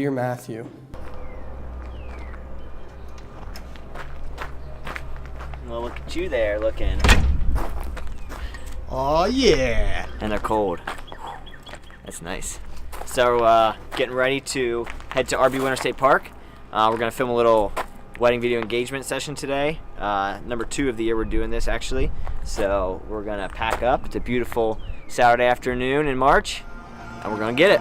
Dear Matthew. Well, look at you there looking. Oh yeah. And they're cold. That's nice. So getting ready to head to RB Winter State Park. We're gonna film a little wedding video engagement session today. Number 2 of the year we're doing this actually. So we're gonna pack up. It's a beautiful Saturday afternoon in March, and we're gonna get it.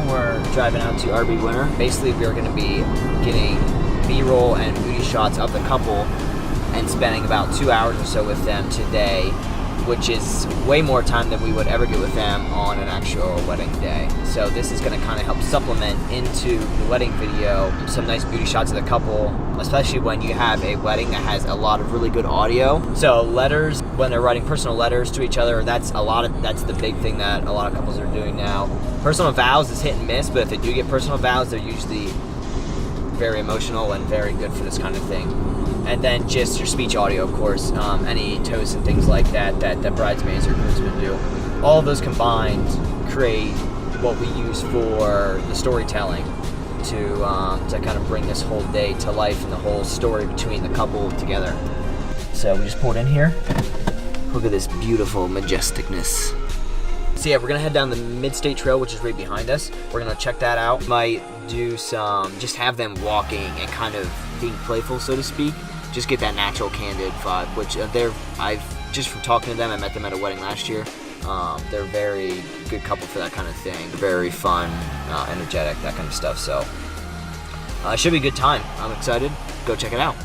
We're driving out to RB Winter. Basically, we're going to be getting B-roll and booty shots of the couple and spending about 2 hours or so with them today, which is way more time than we would ever get with them on an actual wedding day. So this is going to kind of help supplement into the wedding video some nice beauty shots of the couple, especially when you have a wedding that has a lot of really good audio. So letters, when they're writing personal letters to each other, that's the big thing that a lot of couples are doing now. Personal vows is hit and miss, but if they do get personal vows, they're usually very emotional and very good for this kind of thing. And then just your speech audio, of course, any toasts and things like that bridesmaids or groomsmen do. All of those combined create what we use for the storytelling to kind of bring this whole day to life and the whole story between the couple together. So we just pulled in here. Look at this beautiful majesticness. So yeah, we're gonna head down the Mid-State Trail, which is right behind us. We're gonna check that out. Might do some, just have them walking and kind of being playful, so to speak. Just get that natural, candid vibe, which just from talking to them, I met them at a wedding last year. They're a very good couple for that kind of thing. Very fun, energetic, that kind of stuff. So it should be a good time. I'm excited. Go check it out.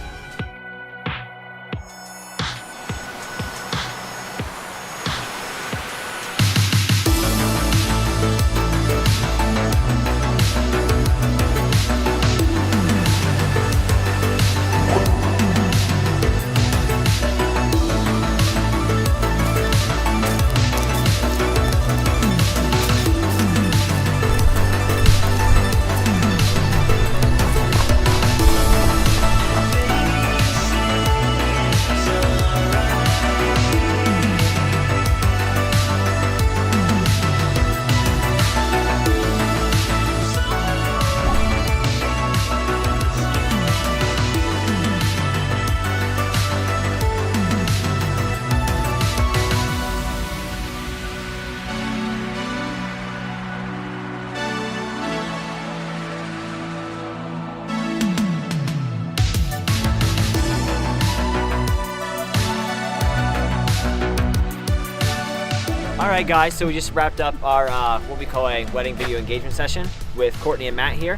Alright guys, so we just wrapped up our what we call a wedding video engagement session with Courtney and Matt here.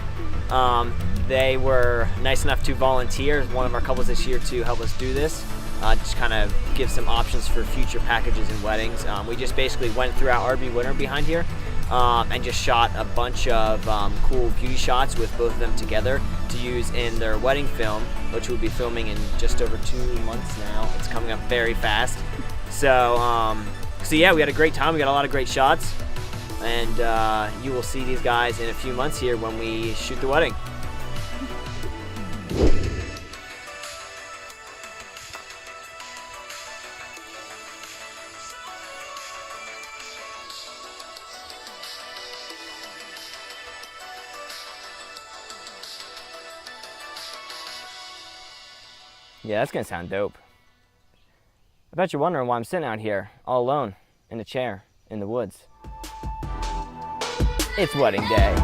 They were nice enough to volunteer, one of our couples this year, to help us do this. Just kind of give some options for future packages and weddings. We just basically went throughout RB Winter behind here and just shot a bunch of cool beauty shots with both of them together to use in their wedding film, which we'll be filming in just over 2 months now. It's coming up very fast. So yeah, we had a great time. We got a lot of great shots, and you will see these guys in a few months here when we shoot the wedding. Yeah, that's gonna sound dope. I bet you're wondering why I'm sitting out here all alone in a chair in the woods. It's wedding day.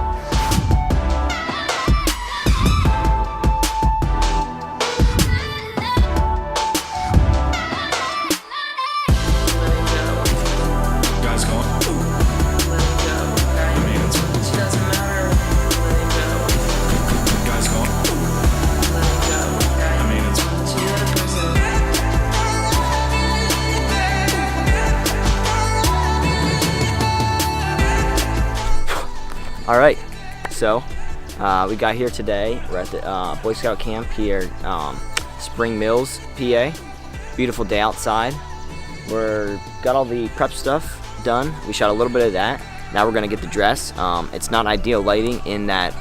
All right, so we got here today. We're at the Boy Scout camp here, Spring Mills, PA. Beautiful day outside. Got all the prep stuff done. We shot a little bit of that. Now we're gonna get the dress. It's not ideal lighting in that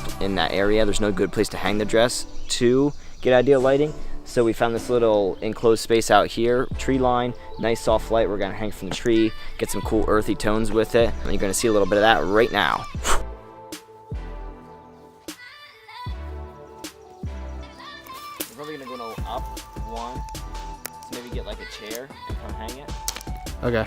area. There's no good place to hang the dress to get ideal lighting. So we found this little enclosed space out here, tree line, nice soft light. We're gonna hang from the tree, get some cool earthy tones with it. And you're gonna see a little bit of that right now. We're probably gonna go up one, so maybe get like a chair and come hang it. Okay.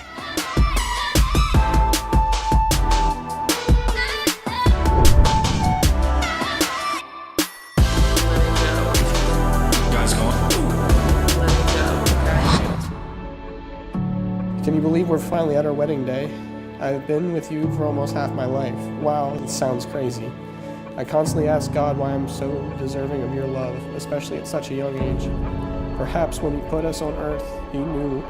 Can you believe we're finally at our wedding day? I've been with you for almost half my life. Wow, it sounds crazy. I constantly ask God why I'm so deserving of your love, especially at such a young age. Perhaps when He put us on earth, He knew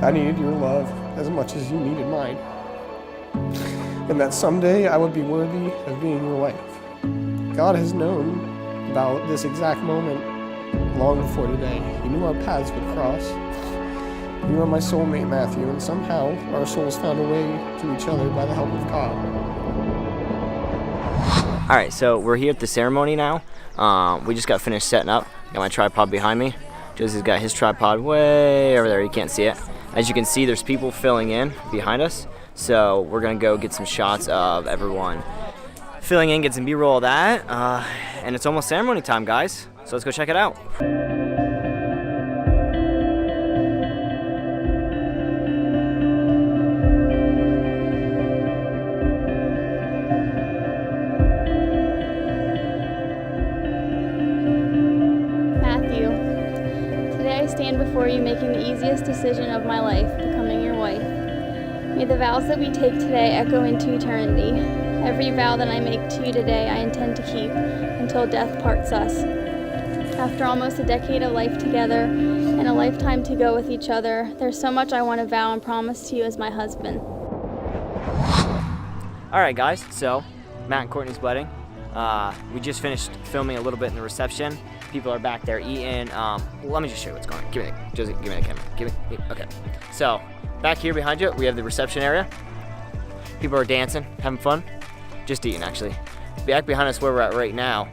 I needed your love as much as you needed mine. And that someday I would be worthy of being your wife. God has known about this exact moment long before today. He knew our paths would cross. You are my soulmate, Matthew, and somehow our souls found a way to each other by the help of God. All right, so we're here at the ceremony now. We just got finished setting up. Got my tripod behind me. Josie's got his tripod way over there. You can't see it. As you can see, there's people filling in behind us. So we're gonna go get some shots of everyone filling in, get some B-roll of that. And it's almost ceremony time, guys. So let's go check it out. I stand before you making the easiest decision of my life, becoming your wife. May the vows that we take today echo into eternity. Every vow that I make to you today I intend to keep until death parts us. After almost a decade of life together and a lifetime to go with each other, there's so much I want to vow and promise to you as my husband. All right, guys, so Matt and Courtney's wedding. We just finished filming a little bit in the reception. People are back there eating. Let me just show you what's going on. Give me the camera. Okay. So back here behind you, we have the reception area. People are dancing, having fun, just eating actually. Back behind us, where we're at right now,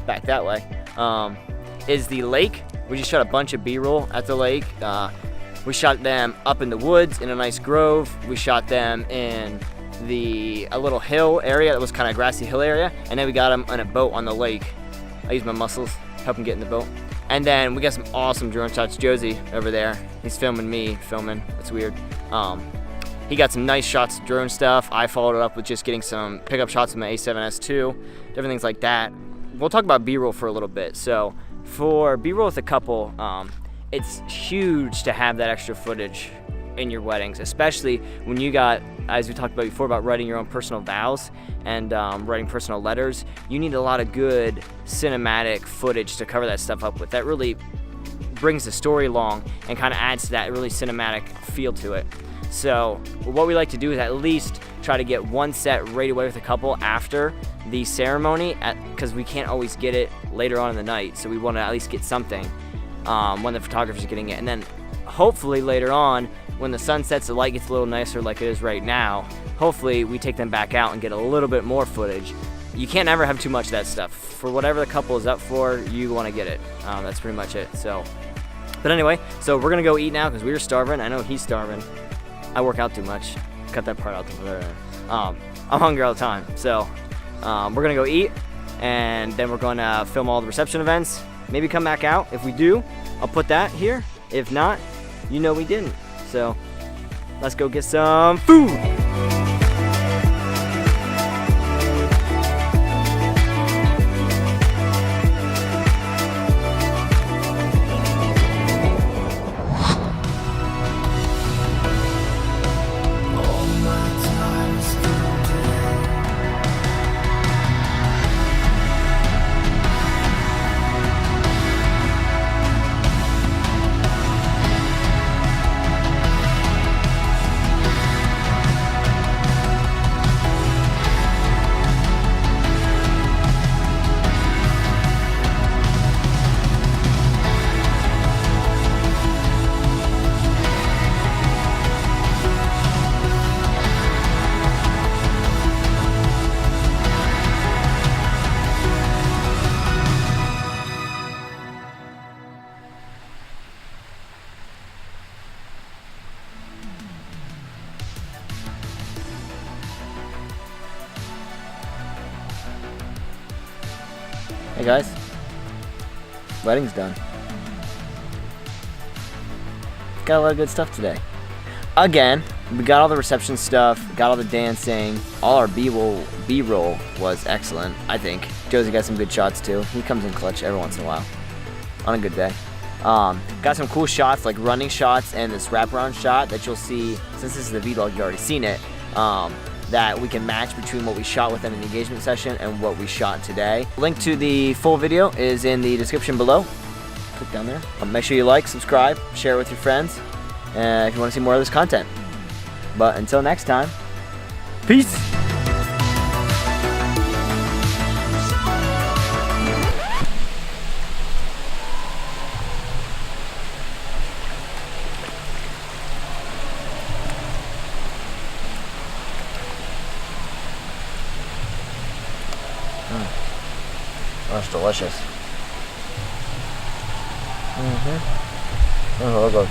back that way, is the lake. We just shot a bunch of B-roll at the lake. We shot them up in the woods in a nice grove. We shot them in a little hill area that was kind of grassy hill area, and then we got them on a boat on the lake. I use my muscles, help him get in the boat. And then we got some awesome drone shots. Josie over there, he's filming me filming. It's weird. He got some nice shots, drone stuff. I followed it up with just getting some pickup shots with my A7S II, different things like that. We'll talk about B-roll for a little bit. So for B-roll with a couple, it's huge to have that extra footage in your weddings, especially when you got, as we talked about before, about writing your own personal vows and writing personal letters. You need a lot of good cinematic footage to cover that stuff up with. That really brings the story along and kind of adds to that really cinematic feel to it. So what we like to do is at least try to get one set right away with a couple after the ceremony, because we can't always get it later on in the night. So we want to at least get something when the photographer's getting it. And then hopefully later on, when the sun sets, the light gets a little nicer like it is right now, hopefully we take them back out and get a little bit more footage. You can't ever have too much of that stuff. For whatever the couple is up for, you want to get it. That's pretty much it. So, but anyway, so we're gonna go eat now because we were starving. I know he's starving. I work out too much. Cut that part out. I'm hungry all the time. So we're gonna go eat, and then we're gonna film all the reception events. Maybe come back out. If we do, I'll put that here. If not, you know we didn't. So let's go get some food. guys, wedding's done. Got a lot of good stuff today. Again, we got all the reception stuff, got all the dancing, all our B-roll was excellent, I think. Josie got some good shots too. He comes in clutch every once in a while, on a good day. Got some cool shots, like running shots and this wraparound shot that you'll see, since this is the vlog, you've already seen it, that we can match between what we shot with them in the engagement session and what we shot today. Link to the full video is in the description below. Click down there. Make sure you like, subscribe, share it with your friends, if you want to see more of this content. But until next time, peace! That's delicious. Oh, look.